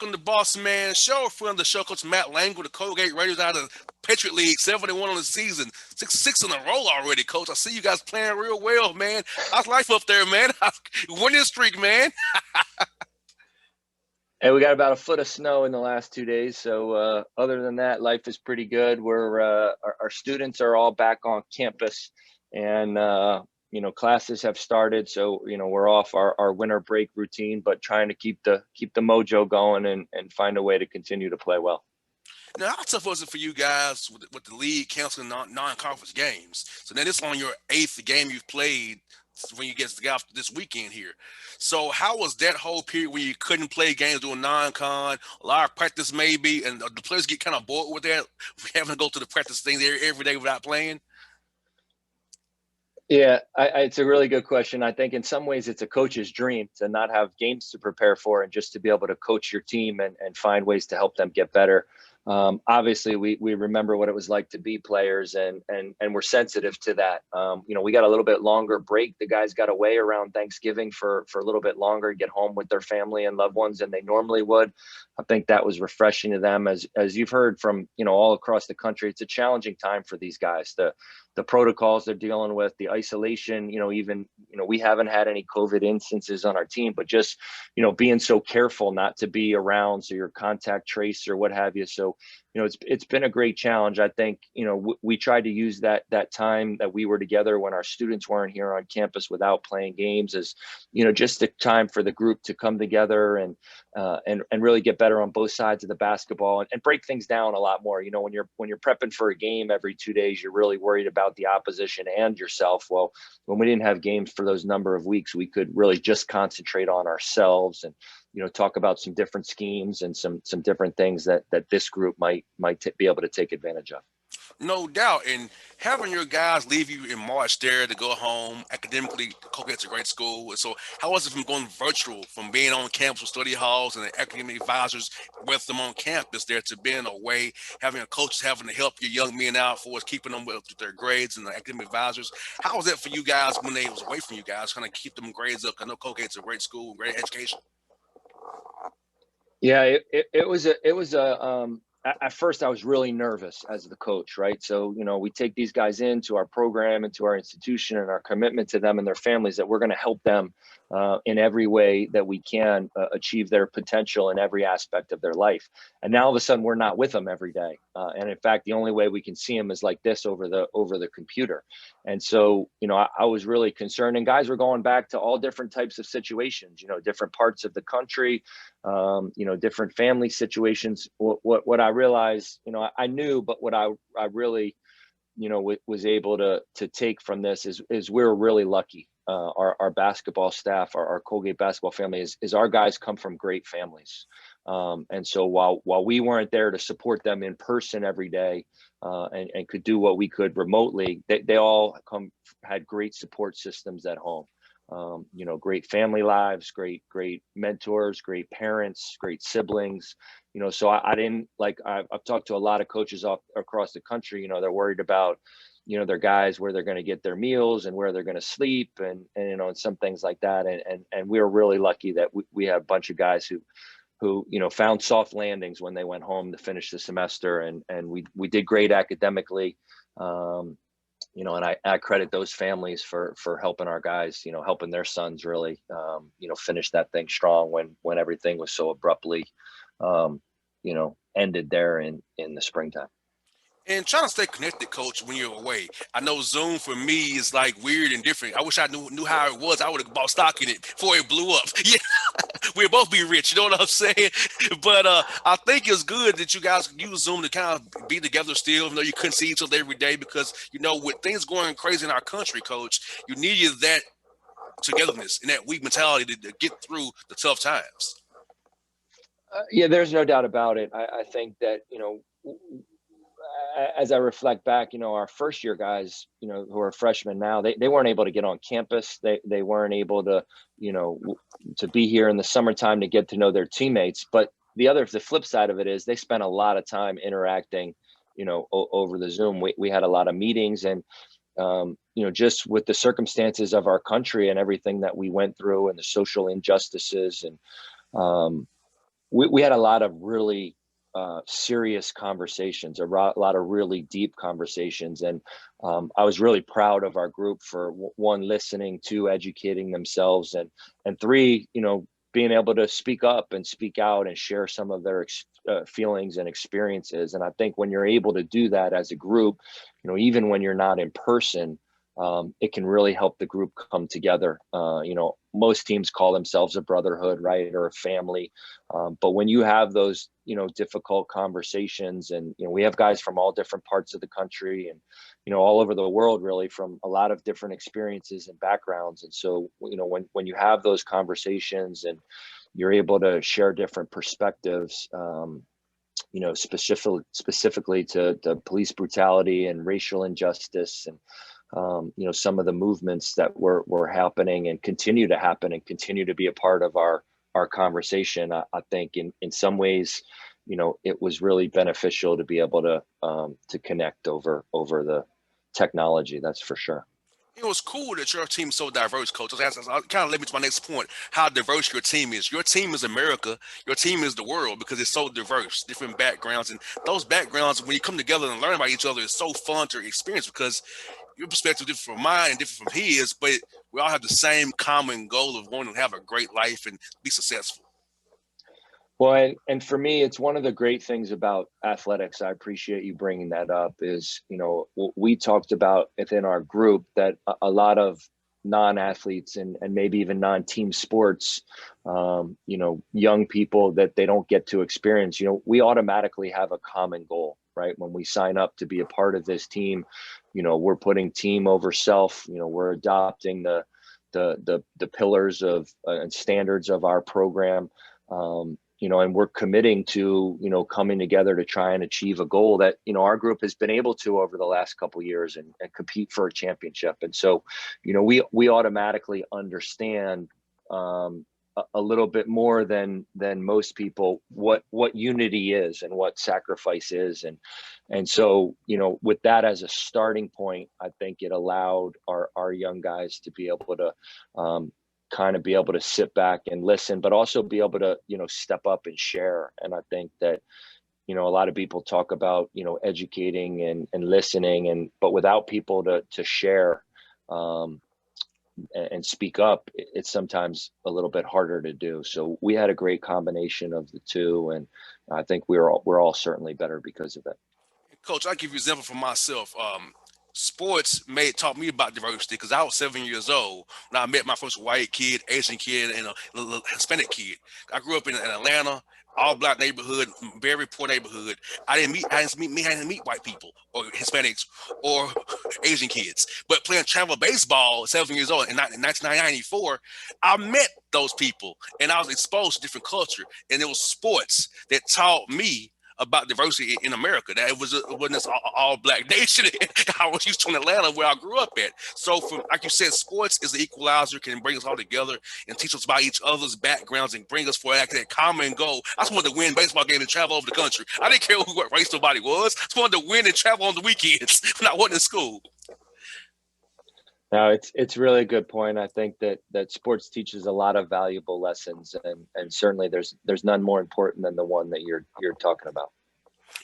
welcome to Bossman Show. Friend of the show, Coach Matt Langel, the Colgate Raiders out of Patriot League, 71 on the season, six in a row already, Coach. I see you guys playing real well, man. How's life up there, man? Winning streak, man. And we got about a foot of snow in the last 2 days. So other than that, life is pretty good. We're our students are all back on campus, and classes have started. So we're off our winter break routine, but trying to keep the mojo going and find a way to continue to play well. Now, how tough was it for you guys with the league canceling non-conference games? So now this is on your 8th game you've played when you get this weekend here. So how was that whole period when you couldn't play games doing non-con, a lot of practice maybe, and the players get kind of bored with that, having to go to the practice thing there every day without playing? Yeah, it's a really good question. I think in some ways it's a coach's dream to not have games to prepare for and just to be able to coach your team and find ways to help them get better. Obviously, we remember what it was like to be players, and we're sensitive to that. We got a little bit longer break. The guys got away around Thanksgiving for a little bit longer, get home with their family and loved ones than they normally would. I think that was refreshing to them. As you've heard from all across the country, it's a challenging time for these guys. The protocols they're dealing with, the isolation. We haven't had any COVID instances on our team, but just being so careful not to be around, so your contact trace or what have you. So it's been a great challenge. I think we tried to use that time that we were together when our students weren't here on campus without playing games as just the time for the group to come together and really get better on both sides of the basketball and break things down a lot more. When you're prepping for a game every 2 days, you're really worried about the opposition and yourself. Well, when we didn't have games for those number of weeks, we could really just concentrate on ourselves and talk about some different schemes and some different things that this group might be able to take advantage of. No doubt. And having your guys leave you in March there to go home, academically, Colgate's a great school. So how was it from going virtual, from being on campus with study halls and the academic advisors with them on campus there to being away, having a coach having to help your young men out for us, keeping them with their grades and the academic advisors? How was that for you guys when they was away from you guys, kind of keep them grades up? I know Colgate's a great school, great education. Yeah, it was at first I was really nervous as the coach, right? So, we take these guys into our program, into our institution, and our commitment to them and their families that we're going to help them in every way that we can achieve their potential in every aspect of their life. And now all of a sudden we're not with them every day. And in fact, the only way we can see them is like this over the computer. And so, I was really concerned, and guys were going back to all different types of situations, different parts of the country, different family situations. What I realized, I knew, but what I really, was able to take from this is we're really lucky. Our basketball staff, our Colgate basketball family is our guys come from great families. And so while we weren't there to support them in person every day and could do what we could remotely, they all had great support systems at home. Great family lives, great mentors, great parents, great siblings. So I didn't I've talked to a lot of coaches across the country. They're worried about their guys, where they're going to get their meals and where they're going to sleep and and some things like that. And we were really lucky that we have a bunch of guys who found soft landings when they went home to finish the semester, and we did great academically. And I credit those families for helping our guys, helping their sons really, finish that thing strong when everything was so abruptly, ended there in the springtime. And trying to stay connected, Coach, when you're away. I know Zoom for me is like weird and different. I wish I knew how it was. I would have bought stock in it before it blew up. Yeah, we'd both be rich. You know what I'm saying? But I think it's good that you guys use Zoom to kind of be together still, even though you couldn't see each other every day. Because with things going crazy in our country, Coach, you needed that togetherness and that weak mentality to get through the tough times. Yeah, there's no doubt about it. I think that as I reflect back, our first year guys, who are freshmen now, they weren't able to get on campus. They weren't able to, to be here in the summertime to get to know their teammates. But the flip side of it is they spent a lot of time interacting, over the Zoom. We had a lot of meetings, and, just with the circumstances of our country and everything that we went through and the social injustices and, we had a lot of really serious conversations, lot of really deep conversations. And I was really proud of our group for one, listening, two, educating themselves, and three, being able to speak up and speak out and share some of their feelings and experiences. And I think when you're able to do that as a group, even when you're not in person, it can really help the group come together. Most teams call themselves a brotherhood, right, or a family. But when you have those, difficult conversations, and we have guys from all different parts of the country, and all over the world, really, from a lot of different experiences and backgrounds. And so, when you have those conversations and you're able to share different perspectives, specifically to police brutality and racial injustice, and some of the movements that were happening and continue to happen and continue to be a part of our conversation. I think in some ways, it was really beneficial to be able to connect over the technology. That's for sure. It was cool that your team is so diverse, Coach. I kind of led me to my next point: how diverse your team is. Your team is America. Your team is the world because it's so diverse, different backgrounds, and those backgrounds, when you come together and learn about each other, is so fun to experience because your perspective is different from mine and different from his, but we all have the same common goal of wanting to have a great life and be successful. Well, and for me, it's one of the great things about athletics. I appreciate you bringing that up. Is we talked about within our group that a lot of non-athletes and maybe even non-team sports, young people, that they don't get to experience. We automatically have a common goal, right? When we sign up to be a part of this team, we're putting team over self. We're adopting the pillars of and standards of our program. And we're committing to, coming together to try and achieve a goal that, our group has been able to over the last couple of years, and compete for a championship. And so, we automatically understand a little bit more than most people what unity is and what sacrifice is. And so, with that as a starting point, I think it allowed our young guys to be able to kind of be able to sit back and listen, but also be able to, step up and share. And I think that, a lot of people talk about, educating and listening, but without people to share and speak up, it's sometimes a little bit harder to do. So we had a great combination of the two, and I think we're all certainly better because of it. Coach, I give you an example for myself. Sports taught me about diversity because I was 7 years old when I met my first white kid, Asian kid, and a Hispanic kid. I grew up in Atlanta, all black neighborhood, very poor neighborhood. I didn't meet white people or Hispanics or Asian kids. But playing travel baseball at 7 years old in 1994, I met those people and I was exposed to different culture. And it was sports that taught me about diversity in America. That it wasn't this all black nation. I was used to in Atlanta where I grew up at. So, from like you said, sports is the equalizer, can bring us all together and teach us about each other's backgrounds and bring us for that common goal. I just wanted to win baseball game and travel over the country. I didn't care what race somebody was. I just wanted to win and travel on the weekends when I wasn't in school. No, it's really a good point. I think that sports teaches a lot of valuable lessons, and certainly there's none more important than the one that you're talking about.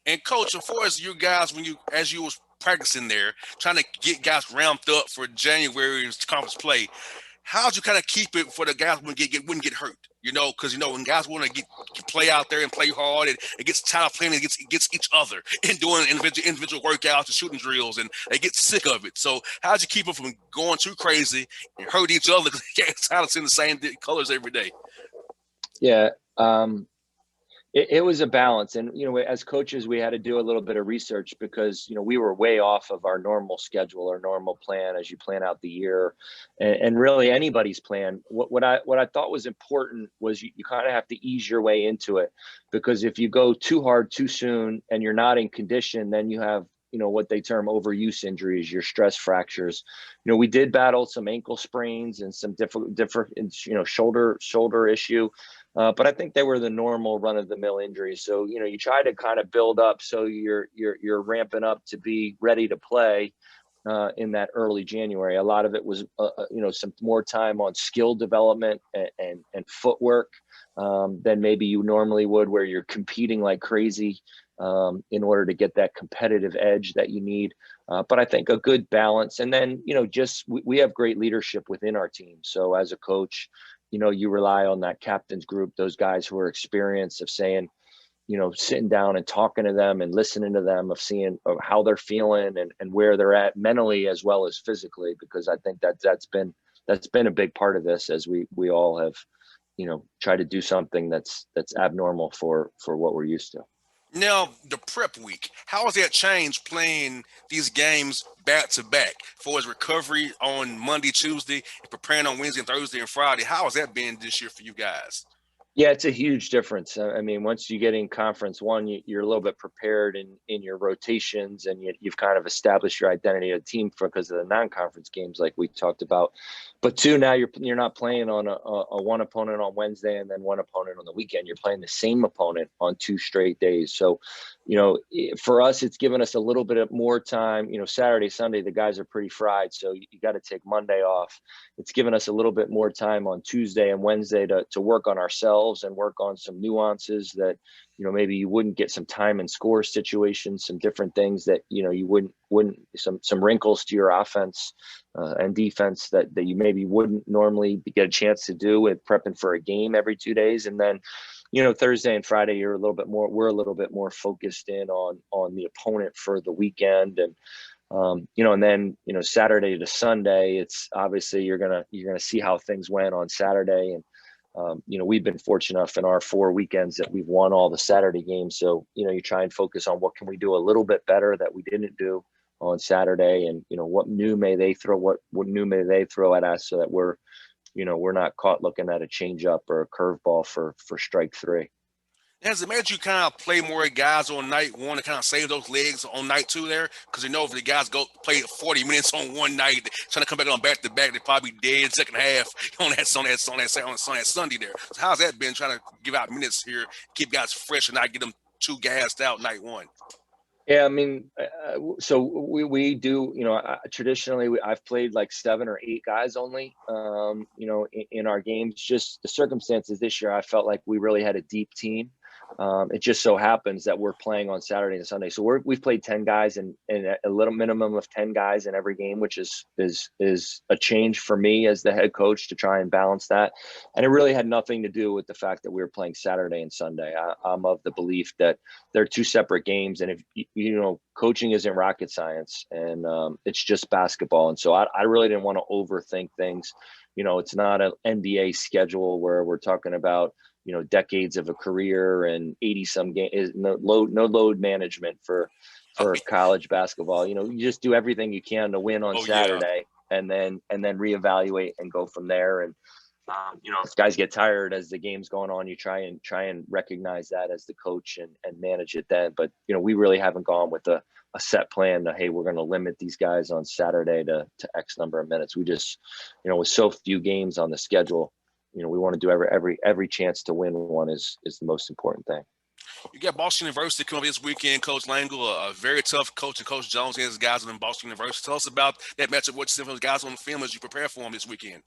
And coach, as far as you guys, as you was practicing there, trying to get guys ramped up for January's conference play, how'd you kind of keep it for the guys wouldn't get hurt? Because when guys want to play out there and play hard, and it gets tired of playing against each other and doing individual workouts and shooting drills, and they get sick of it. So how'd you keep them from going too crazy and hurt each other because they get tired of seeing the same colors every day? Yeah. It was a balance. And, as coaches, we had to do a little bit of research because, we were way off of our normal schedule or normal plan as you plan out the year, and really anybody's plan. What I thought was important was you kind of have to ease your way into it, because if you go too hard too soon and you're not in condition, then you have, what they term overuse injuries, your stress fractures. We did battle some ankle sprains and some different, shoulder issue. But I think they were the normal run of the mill injuries. So, you try to kind of build up so you're ramping up to be ready to play. in that early January. A lot of it was, some more time on skill development and footwork than maybe you normally would, where you're competing like crazy in order to get that competitive edge that you need. But I think a good balance. And then, just we have great leadership within our team. So as a coach, you rely on that captain's group, those guys who are experienced, of saying, sitting down and talking to them and listening to them, of seeing of how they're feeling and where they're at mentally as well as physically, because I think that's been a big part of this, as we all have, tried to do something that's abnormal for what we're used to. Now, the prep week, how has that changed playing these games back to back for his recovery on Monday, Tuesday, and preparing on Wednesday, Thursday, and Friday? How has that been this year for you guys? Yeah, it's a huge difference. I mean, once you get in conference one, you're a little bit prepared in your rotations, and you've kind of established your identity as a team because of the non-conference games, like we talked about. But two, now you're not playing on a one opponent on Wednesday and then one opponent on the weekend. You're playing the same opponent on 2 straight days. So, for us, it's given us a little bit of more time. Saturday, Sunday, the guys are pretty fried, so you got to take Monday off. It's given us a little bit more time on Tuesday and Wednesday to work on ourselves and work on some nuances that, maybe you wouldn't get, some time and score situations, some different things that, you wouldn't some wrinkles to your offense and defense that you maybe wouldn't normally get a chance to do with prepping for a game every 2 days. And then, Thursday and Friday, we're a little bit more focused in on the opponent for the weekend. And and then, Saturday to Sunday, it's obviously you're gonna see how things went on Saturday. And we've been fortunate enough in our 4 weekends that we've won all the Saturday games. So, you try and focus on what can we do a little bit better that we didn't do on Saturday, and what new may they throw at us, so that we're not caught looking at a change up or a curveball for strike three. Has it made you kind of play more guys on night one to kind of save those legs on night two there? Because if the guys go play 40 minutes on one night, trying to come back on back to back, they're probably dead second half on that Sunday there. So how's that been, trying to give out minutes here, keep guys fresh and not get them too gassed out night one? Yeah, I mean, so we do, traditionally I've played like 7 or 8 guys only, in our games. Just the circumstances this year, I felt like we really had a deep team. It just so happens that we're playing on Saturday and Sunday. So we've played 10 guys and a little minimum of 10 guys in every game, which is a change for me as the head coach to try and balance that. And it really had nothing to do with the fact that we were playing Saturday and Sunday. I'm of the belief that they're two separate games. And if coaching isn't rocket science, and it's just basketball. And so I really didn't want to overthink things. It's not an NBA schedule where we're talking about, decades of a career and 80 some games. No load management for college basketball. You just do everything you can to win on Oh yeah. Saturday, and then reevaluate and go from there. And if guys get tired as the game's going on, you try and recognize that as the coach and manage it then. But we really haven't gone with a set plan to, hey, we're going to limit these guys on Saturday to X number of minutes. We just, with so few games on the schedule, we want to do every chance to win one is the most important thing. You got Boston University coming up this weekend, Coach Langel, a very tough coach, and Coach Jones and his guys in Boston University. Tell us about that matchup, what you see from those guys on the film as you prepare for them this weekend.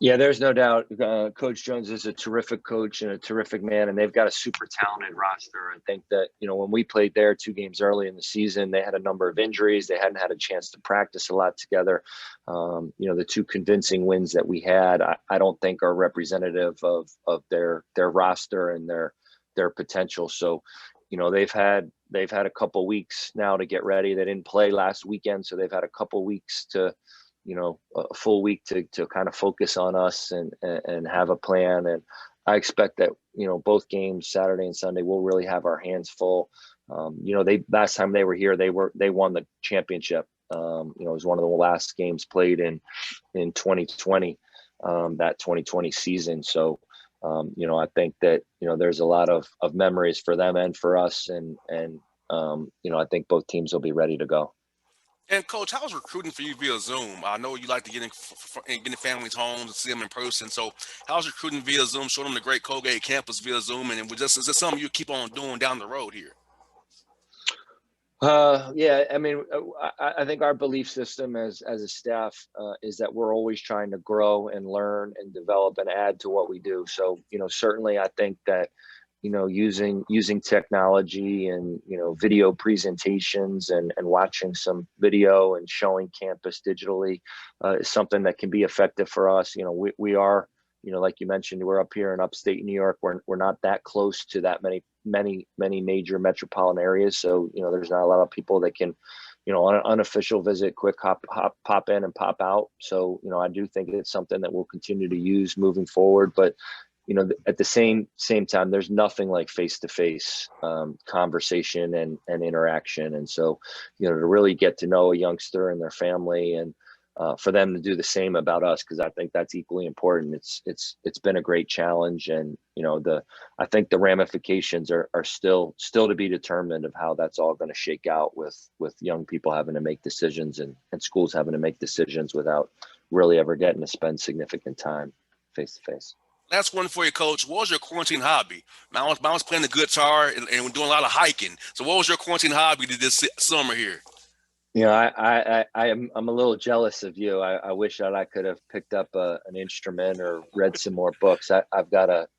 Yeah, there's no doubt. Coach Jones is a terrific coach and a terrific man, and they've got a super talented roster. I think that, when we played there 2 games early in the season, they had a number of injuries. They hadn't had a chance to practice a lot together. The 2 convincing wins that we had, I don't think are representative of their roster and their potential. So, they've had a couple weeks now to get ready. They didn't play last weekend, so they've had a couple weeks to, a full week to kind of focus on us and have a plan. And I expect that, both games, Saturday and Sunday, we'll really have our hands full. They, last time they were here, they won the championship. It was one of the last games played in 2020, that 2020 season. So, I think that, there's a lot of memories for them and for us. And I think both teams will be ready to go. And Coach, how's recruiting for you via Zoom? I know you like to get in families' homes and see them in person. So how's recruiting via Zoom? Show them the great Colgate campus via Zoom, and is this something you keep on doing down the road here? Yeah, I mean, I think our belief system as a staff is that we're always trying to grow and learn and develop and add to what we do. So, certainly I think that, using technology and, video presentations and watching some video and showing campus digitally is something that can be effective for us. We are, like you mentioned, we're up here in upstate New York. We're not that close to that many major metropolitan areas. So, there's not a lot of people that can, on an unofficial visit, quick pop in and pop out. So, I do think it's something that we'll continue to use moving forward. But, at the same time, there's nothing like face-to-face conversation and interaction. And so, to really get to know a youngster and their family, and for them to do the same about us, because I think that's equally important. It's been a great challenge, and I think the ramifications are still to be determined of how that's all going to shake out with young people having to make decisions, and schools having to make decisions without really ever getting to spend significant time face to face. Last one for you, Coach. What was your quarantine hobby? Mine was playing the guitar and doing a lot of hiking. So, what was your quarantine hobby this summer here? I'm a little jealous of you. I wish that I could have picked up an instrument or read some more books. I've got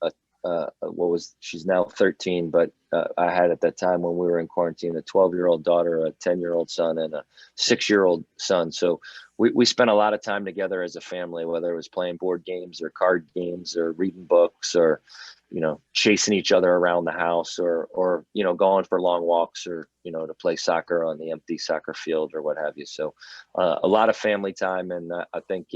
she's now 13, but I had at that time when we were in quarantine a 12-year-old daughter, a 10-year-old son, and a 6-year-old son. So we spent a lot of time together as a family, whether it was playing board games or card games or reading books or chasing each other around the house, or going for long walks, or to play soccer on the empty soccer field or what have you. So a lot of family time, and I think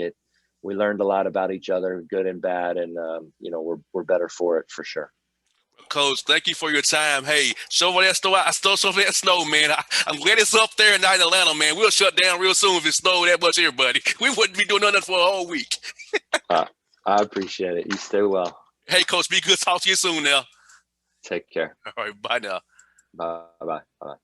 we learned a lot about each other, good and bad, and we're better for it for sure. Coach, thank you for your time. Hey, shovel that snow out. I stole some of that snow, man. I'm glad it's up there and not in Atlanta, man. We'll shut down real soon if it snowed that much here, buddy. We wouldn't be doing nothing for a whole week. I appreciate it. You stay well. Hey, Coach, be good. Talk to you soon now. Take care. All right, bye now. Bye bye.